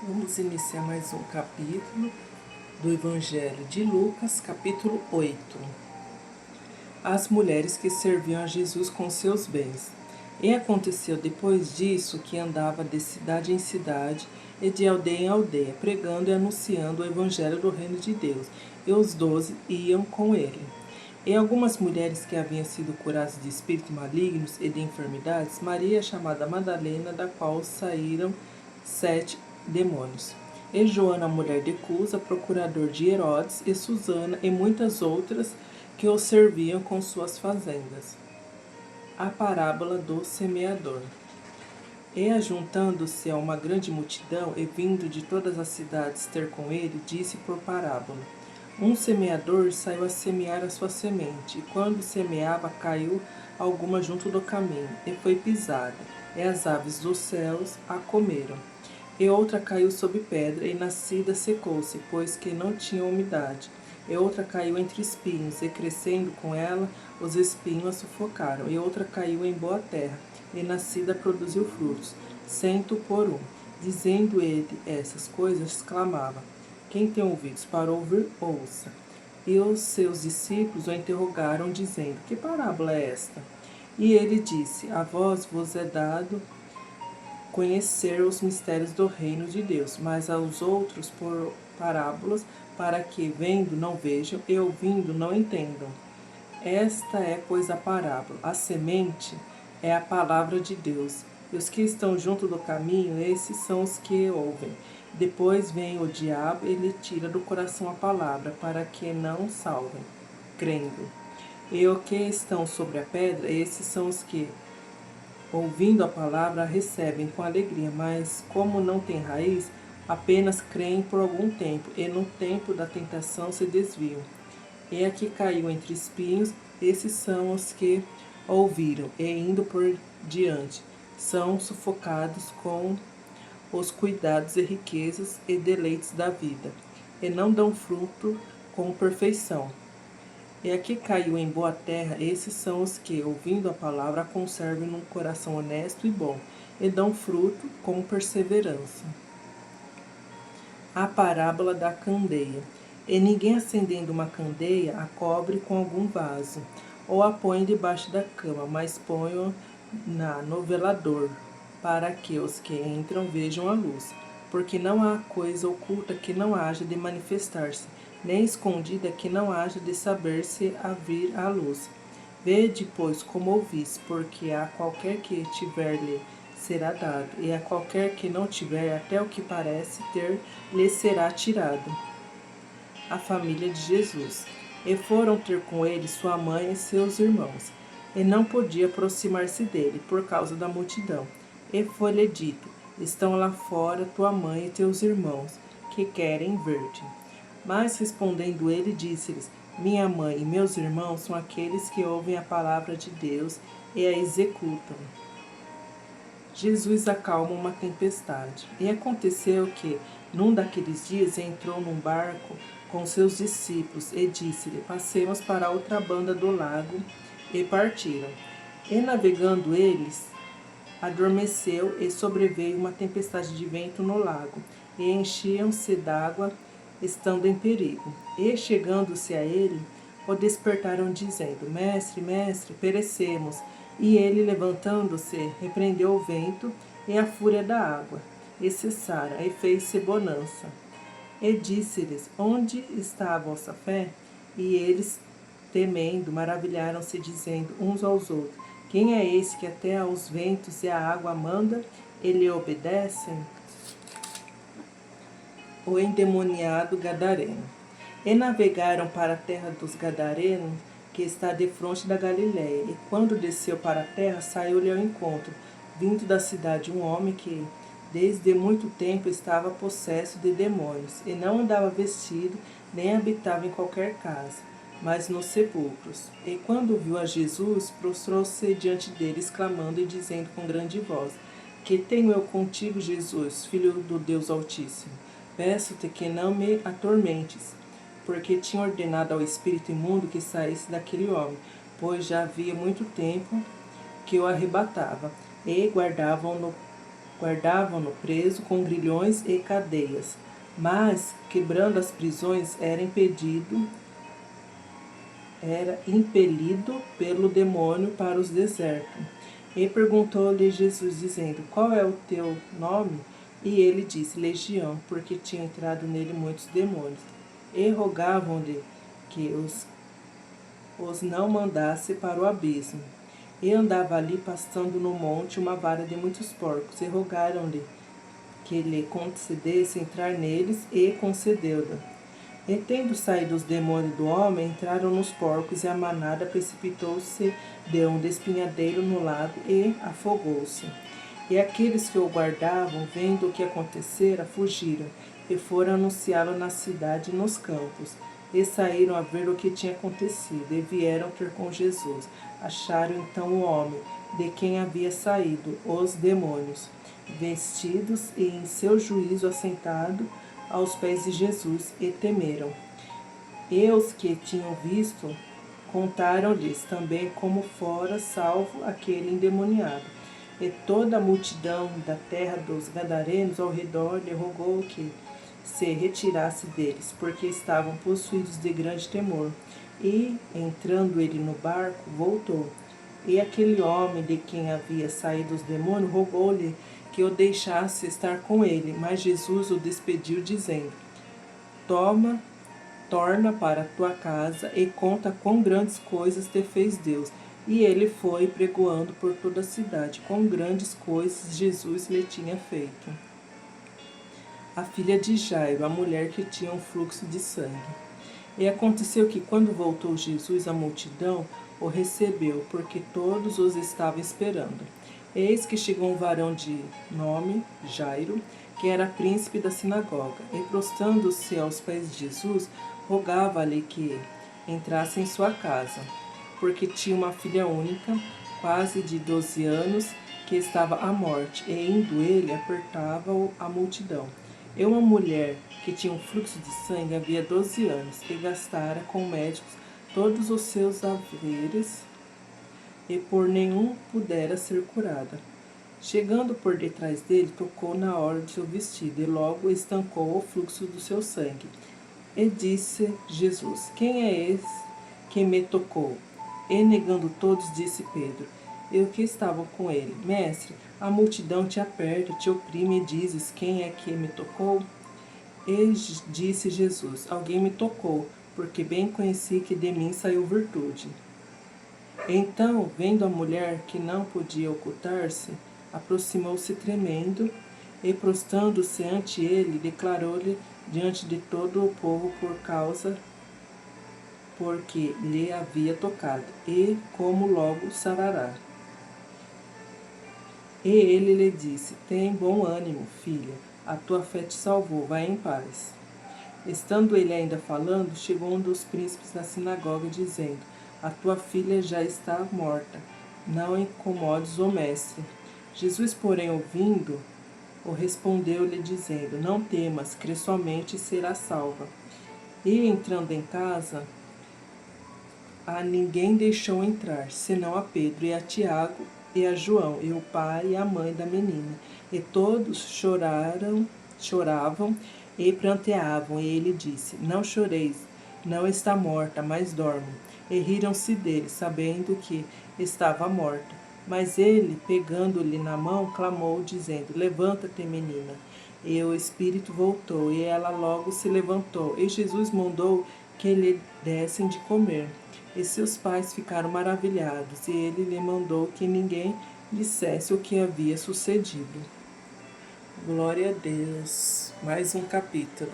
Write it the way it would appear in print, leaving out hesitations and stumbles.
Vamos iniciar mais um capítulo do Evangelho de Lucas, capítulo 8. As mulheres que serviam a Jesus com seus bens. E aconteceu depois disso que andava de cidade em cidade e de aldeia em aldeia, pregando e anunciando o Evangelho do Reino de Deus, e os 12 iam com ele. E algumas mulheres que haviam sido curadas de espíritos malignos e de enfermidades, Maria, chamada Madalena, da qual saíram 7 demônios, e Joana, mulher de Cusa, procurador de Herodes, e Susana, e muitas outras que o serviam com suas fazendas. A parábola do semeador. E ajuntando-se a uma grande multidão, e vindo de todas as cidades ter com ele, disse por parábola: Um semeador saiu a semear a sua semente, e quando semeava, caiu alguma junto do caminho, e foi pisada, e as aves dos céus a comeram. E outra caiu sob pedra, e nascida secou-se, pois que não tinha umidade. E outra caiu entre espinhos, e crescendo com ela, os espinhos a sufocaram. E outra caiu em boa terra, e nascida produziu frutos, 100 por um. Dizendo ele essas coisas, clamava: Quem tem ouvidos para ouvir, ouça. E os seus discípulos o interrogaram, dizendo: Que parábola é esta? E ele disse: A vós vos é dado conhecer os mistérios do reino de Deus, mas aos outros por parábolas, para que, vendo, não vejam, e ouvindo, não entendam. Esta é, pois, a parábola. A semente é a palavra de Deus, e os que estão junto do caminho, esses são os que ouvem. Depois vem o diabo e lhe tira do coração a palavra, para que não salvem, crendo. E os que estão sobre a pedra, esses são os que, ouvindo a palavra, a recebem com alegria, mas como não tem raiz, apenas creem por algum tempo, e no tempo da tentação se desviam. E a que caiu entre espinhos, esses são os que ouviram, e indo por diante, são sufocados com os cuidados e riquezas e deleites da vida, e não dão fruto com perfeição. E a que caiu em boa terra, esses são os que, ouvindo a palavra, a conservam num coração honesto e bom, e dão fruto com perseverança. A parábola da candeia. E ninguém, acendendo uma candeia, a cobre com algum vaso, ou a põe debaixo da cama, mas põe-o no velador, para que os que entram vejam a luz. Porque não há coisa oculta que não haja de manifestar-se, nem escondida que não haja de saber-se a vir à luz. Vede, pois, como ouvis, porque a qualquer que tiver-lhe será dado, e a qualquer que não tiver, até o que parece ter, lhe será tirado. A família de Jesus. E foram ter com ele sua mãe e seus irmãos, e não podia aproximar-se dele, por causa da multidão. E foi-lhe dito: Estão lá fora tua mãe e teus irmãos, que querem ver-te. Mas respondendo ele, disse-lhes: Minha mãe e meus irmãos são aqueles que ouvem a palavra de Deus e a executam. Jesus acalma uma tempestade. E aconteceu que, num daqueles dias, entrou num barco com seus discípulos e disse-lhe: Passemos para a outra banda do lago. E partiram. E navegando eles, adormeceu, e sobreveio uma tempestade de vento no lago, e enchiam-se d'água, estando em perigo. E chegando-se a ele, o despertaram, dizendo: Mestre, mestre, perecemos. E ele, levantando-se, repreendeu o vento e a fúria da água, e cessaram, e fez-se bonança. E disse-lhes: Onde está a vossa fé? E eles, temendo, maravilharam-se, dizendo uns aos outros: Quem é esse que até aos ventos e à água manda, e lhe obedecem? O endemoniado gadareno. E navegaram para a terra dos Gadarenos, que está defronte da Galiléia. E quando desceu para a terra, saiu-lhe ao encontro, vindo da cidade, um homem que, desde muito tempo, estava possesso de demônios, e não andava vestido, nem habitava em qualquer casa, mas nos sepulcros. E quando viu a Jesus, prostrou-se diante dele, exclamando e dizendo com grande voz: Que tenho eu contigo, Jesus, Filho do Deus Altíssimo? Peço-te que não me atormentes, porque tinha ordenado ao espírito imundo que saísse daquele homem, pois já havia muito tempo que o arrebatava, e guardavam-no Guardavam-no preso com grilhões e cadeias, mas, quebrando as prisões, era impelido pelo demônio para os desertos. E perguntou-lhe Jesus, dizendo: Qual é o teu nome? E ele disse: Legião, porque tinha entrado nele muitos demônios. E rogavam-lhe que os não mandasse para o abismo. E andava ali pastando no monte uma vara de muitos porcos, e rogaram-lhe que lhe concedesse entrar neles, e concedeu-lhe. E tendo saído os demônios do homem, entraram nos porcos, e a manada precipitou-se de um despenhadeiro no lago, e afogou-se. E aqueles que o guardavam, vendo o que acontecera, fugiram, e foram anunciá-lo na cidade e nos campos. E saíram a ver o que tinha acontecido, e vieram ter com Jesus. Acharam então o homem, de quem havia saído os demônios, vestidos e em seu juízo assentado aos pés de Jesus, e temeram. E os que tinham visto contaram-lhes também como fora salvo aquele endemoniado. E toda a multidão da terra dos Gadarenos ao redor lhe rogou que se retirasse deles, porque estavam possuídos de grande temor. E, entrando ele no barco, voltou. E aquele homem de quem havia saído os demônios rogou-lhe que o deixasse estar com ele, mas Jesus o despediu, dizendo: torna para tua casa e conta quão grandes coisas te fez Deus. E ele foi pregoando por toda a cidade, quão grandes coisas Jesus lhe tinha feito. A filha de Jairo, a mulher que tinha um fluxo de sangue. E aconteceu que, quando voltou Jesus, a multidão o recebeu, porque todos os estavam esperando. Eis que chegou um varão de nome Jairo, que era príncipe da sinagoga, e prostrando-se aos pés de Jesus, rogava-lhe que entrasse em sua casa, porque tinha uma filha única, quase de 12 anos, que estava à morte, e indo ele, apertava-o a multidão. E uma mulher que tinha um fluxo de sangue havia 12 anos, e gastara com médicos todos os seus haveres, e por nenhum pudera ser curada. Chegando por detrás dele, tocou na orla de seu vestido, e logo estancou o fluxo do seu sangue. E disse Jesus: Quem é esse que me tocou? E negando todos, disse Pedro, e os que estavam com ele: Mestre, a multidão te aperta, te oprime, e dizes: Quem é que me tocou? E disse Jesus: Alguém me tocou, porque bem conheci que de mim saiu virtude. Então, vendo a mulher que não podia ocultar-se, aproximou-se tremendo, e prostrando-se ante ele, declarou-lhe diante de todo o povo porque lhe havia tocado, e como logo sarará. E ele lhe disse: Tem bom ânimo, filha, a tua fé te salvou, vai em paz. Estando ele ainda falando, chegou um dos príncipes da sinagoga, dizendo: A tua filha já está morta, não incomodes o mestre. Jesus, porém, ouvindo, o respondeu-lhe, dizendo: Não temas, crê somente e será salva. E, entrando em casa, a ninguém deixou entrar, senão a Pedro e a Tiago e a João, e o pai e a mãe da menina. E todos choravam e pranteavam. E ele disse: Não choreis, não está morta, mas dorme. E riram-se dele, sabendo que estava morta. Mas ele, pegando-lhe na mão, clamou, dizendo: Levanta-te, menina. E o espírito voltou, e ela logo se levantou. E Jesus mandou que lhe dessem de comer. E seus pais ficaram maravilhados, e ele lhe mandou que ninguém dissesse o que havia sucedido. Glória a Deus. Mais um capítulo.